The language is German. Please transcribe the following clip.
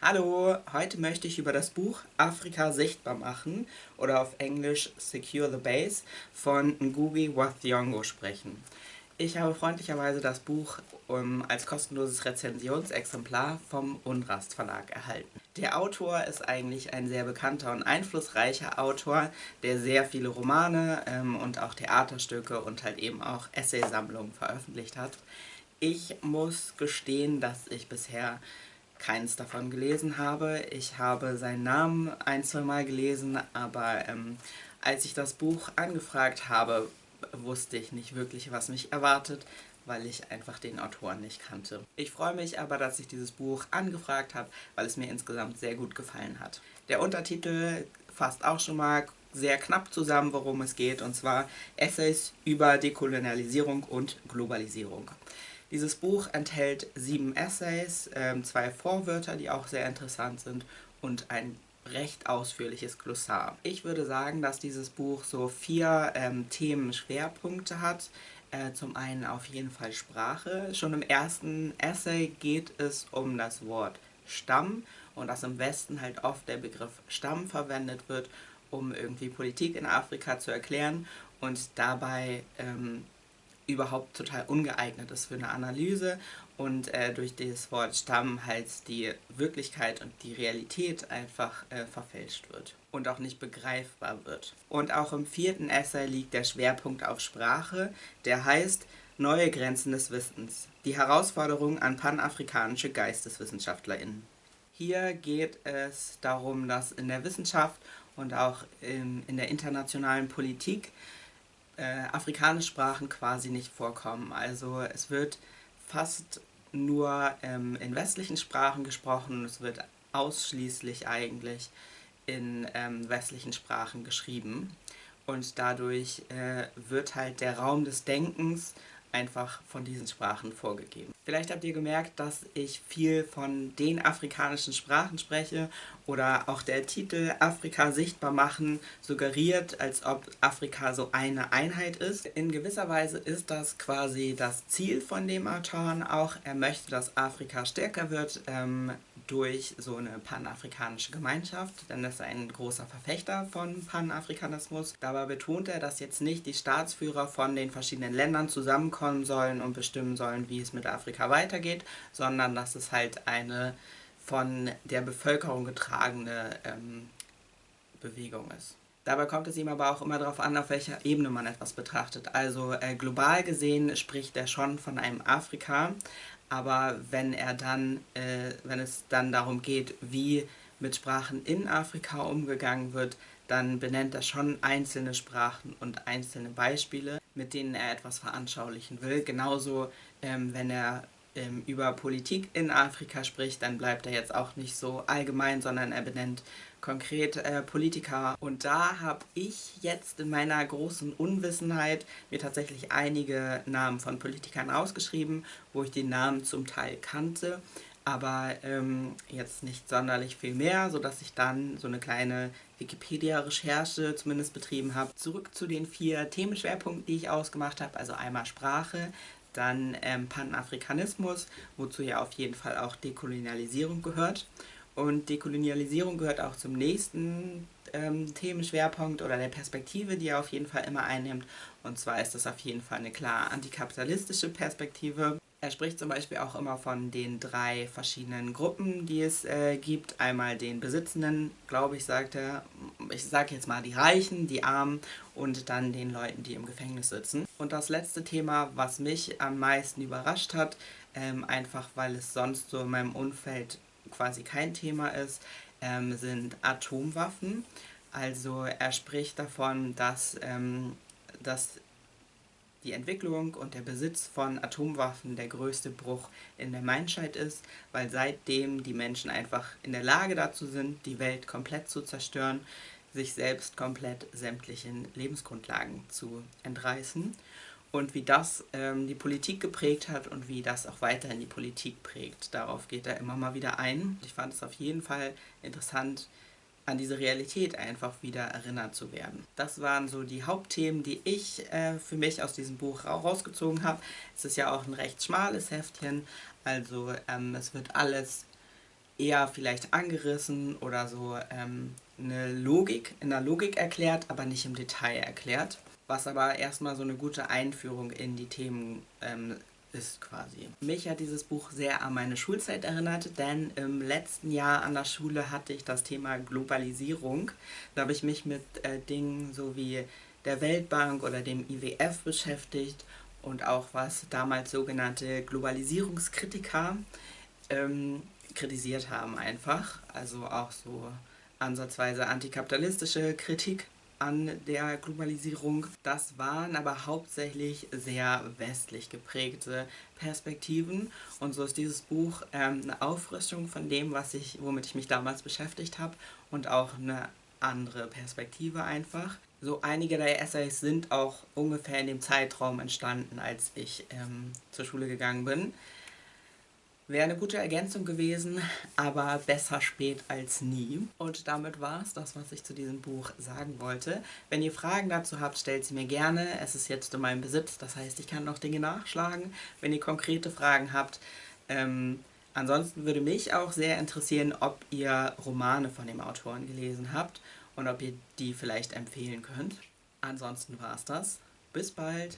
Hallo, heute möchte ich über das Buch Afrika sichtbar machen oder auf Englisch Secure the Base von Ngugi wa Thiong'o sprechen. Ich habe freundlicherweise das Buch als kostenloses Rezensionsexemplar vom Unrast Verlag erhalten. Der Autor ist eigentlich ein sehr bekannter und einflussreicher Autor, der sehr viele Romane und auch Theaterstücke und halt eben auch Essaysammlungen veröffentlicht hat. Ich muss gestehen, dass ich bisher keins davon gelesen habe. Ich habe seinen Namen ein, zwei Mal gelesen, aber als ich das Buch angefragt habe, wusste ich nicht wirklich, was mich erwartet, weil ich einfach den Autoren nicht kannte. Ich freue mich aber, dass ich dieses Buch angefragt habe, weil es mir insgesamt sehr gut gefallen hat. Der Untertitel fasst auch schon mal sehr knapp zusammen, worum es geht, und zwar Essays über Dekolonialisierung und Globalisierung. Dieses Buch enthält 7 Essays, 2 Vorwörter, die auch sehr interessant sind, und ein recht ausführliches Glossar. Ich würde sagen, dass dieses Buch so 4 Themenschwerpunkte hat. Zum einen auf jeden Fall Sprache. Schon im ersten Essay geht es um das Wort Stamm und dass im Westen halt oft der Begriff Stamm verwendet wird, um irgendwie Politik in Afrika zu erklären und dabei überhaupt total ungeeignet ist für eine Analyse und durch das Wort Stamm halt die Wirklichkeit und die Realität einfach verfälscht wird und auch nicht begreifbar wird. Und auch im vierten Essay liegt der Schwerpunkt auf Sprache, der heißt Neue Grenzen des Wissens. Die Herausforderung an panafrikanische GeisteswissenschaftlerInnen. Hier geht es darum, dass in der Wissenschaft und auch in der internationalen Politik afrikanische Sprachen quasi nicht vorkommen. Also es wird fast nur in westlichen Sprachen gesprochen und es wird ausschließlich eigentlich in westlichen Sprachen geschrieben. Und dadurch wird halt der Raum des Denkens einfach von diesen Sprachen vorgegeben. Vielleicht habt ihr gemerkt, dass ich viel von den afrikanischen Sprachen spreche oder auch der Titel Afrika sichtbar machen suggeriert, als ob Afrika so eine Einheit ist. In gewisser Weise ist das quasi das Ziel von dem Autoren auch. Er möchte, dass Afrika stärker wird durch so eine panafrikanische Gemeinschaft, denn er ist ein großer Verfechter von Panafrikanismus. Dabei betont er, dass jetzt nicht die Staatsführer von den verschiedenen Ländern zusammenkommen sollen und bestimmen sollen, wie es mit Afrika weitergeht, sondern dass es halt eine von der Bevölkerung getragene Bewegung ist. Dabei kommt es ihm aber auch immer darauf an, auf welcher Ebene man etwas betrachtet. Also global gesehen spricht er schon von einem Afrika, aber wenn es dann darum geht, wie mit Sprachen in Afrika umgegangen wird, dann benennt er schon einzelne Sprachen und einzelne Beispiele, mit denen er etwas veranschaulichen will. Genauso, wenn er über Politik in Afrika spricht, dann bleibt er jetzt auch nicht so allgemein, sondern er benennt konkret Politiker. Und da habe ich jetzt in meiner großen Unwissenheit mir tatsächlich einige Namen von Politikern ausgeschrieben, wo ich die Namen zum Teil kannte, aber jetzt nicht sonderlich viel mehr, sodass ich dann so eine kleine Wikipedia-Recherche zumindest betrieben habe. Zurück zu den 4 Themenschwerpunkten, die ich ausgemacht habe, also einmal Sprache, dann Panafrikanismus, wozu ja auf jeden Fall auch Dekolonialisierung gehört. Und Dekolonialisierung gehört auch zum nächsten Themenschwerpunkt oder der Perspektive, die er auf jeden Fall immer einnimmt. Und zwar ist das auf jeden Fall eine klar antikapitalistische Perspektive. Er spricht zum Beispiel auch immer von den 3 verschiedenen Gruppen, die es gibt. Einmal den Besitzenden, glaube ich, sagt er. Ich sage jetzt mal die Reichen, die Armen und dann den Leuten, die im Gefängnis sitzen. Und das letzte Thema, was mich am meisten überrascht hat, einfach weil es sonst so in meinem Umfeld quasi kein Thema ist, sind Atomwaffen. Also er spricht davon, dass die Entwicklung und der Besitz von Atomwaffen der größte Bruch in der Menschheit ist, weil seitdem die Menschen einfach in der Lage dazu sind, die Welt komplett zu zerstören, sich selbst komplett sämtlichen Lebensgrundlagen zu entreißen. Und wie das die Politik geprägt hat und wie das auch weiterhin die Politik prägt. Darauf geht er immer mal wieder ein. Ich fand es auf jeden Fall interessant, an diese Realität einfach wieder erinnert zu werden. Das waren so die Hauptthemen, die ich für mich aus diesem Buch rausgezogen habe. Es ist ja auch ein recht schmales Heftchen, also es wird alles eher vielleicht angerissen oder so in der Logik erklärt, aber nicht im Detail erklärt. Was aber erstmal so eine gute Einführung in die Themen ist quasi. Mich hat dieses Buch sehr an meine Schulzeit erinnert, denn im letzten Jahr an der Schule hatte ich das Thema Globalisierung. Da habe ich mich mit Dingen so wie der Weltbank oder dem IWF beschäftigt und auch was damals sogenannte Globalisierungskritiker kritisiert haben einfach. Also auch so ansatzweise antikapitalistische Kritik an der Globalisierung. Das waren aber hauptsächlich sehr westlich geprägte Perspektiven und so ist dieses Buch eine Auffrischung von dem, womit ich mich damals beschäftigt habe und auch eine andere Perspektive einfach. So einige der Essays sind auch ungefähr in dem Zeitraum entstanden, als ich zur Schule gegangen bin. Wäre eine gute Ergänzung gewesen, aber besser spät als nie. Und damit war es das, was ich zu diesem Buch sagen wollte. Wenn ihr Fragen dazu habt, stellt sie mir gerne. Es ist jetzt in meinem Besitz, das heißt, ich kann noch Dinge nachschlagen, wenn ihr konkrete Fragen habt. Ansonsten würde mich auch sehr interessieren, ob ihr Romane von dem Autoren gelesen habt und ob ihr die vielleicht empfehlen könnt. Ansonsten war es das. Bis bald!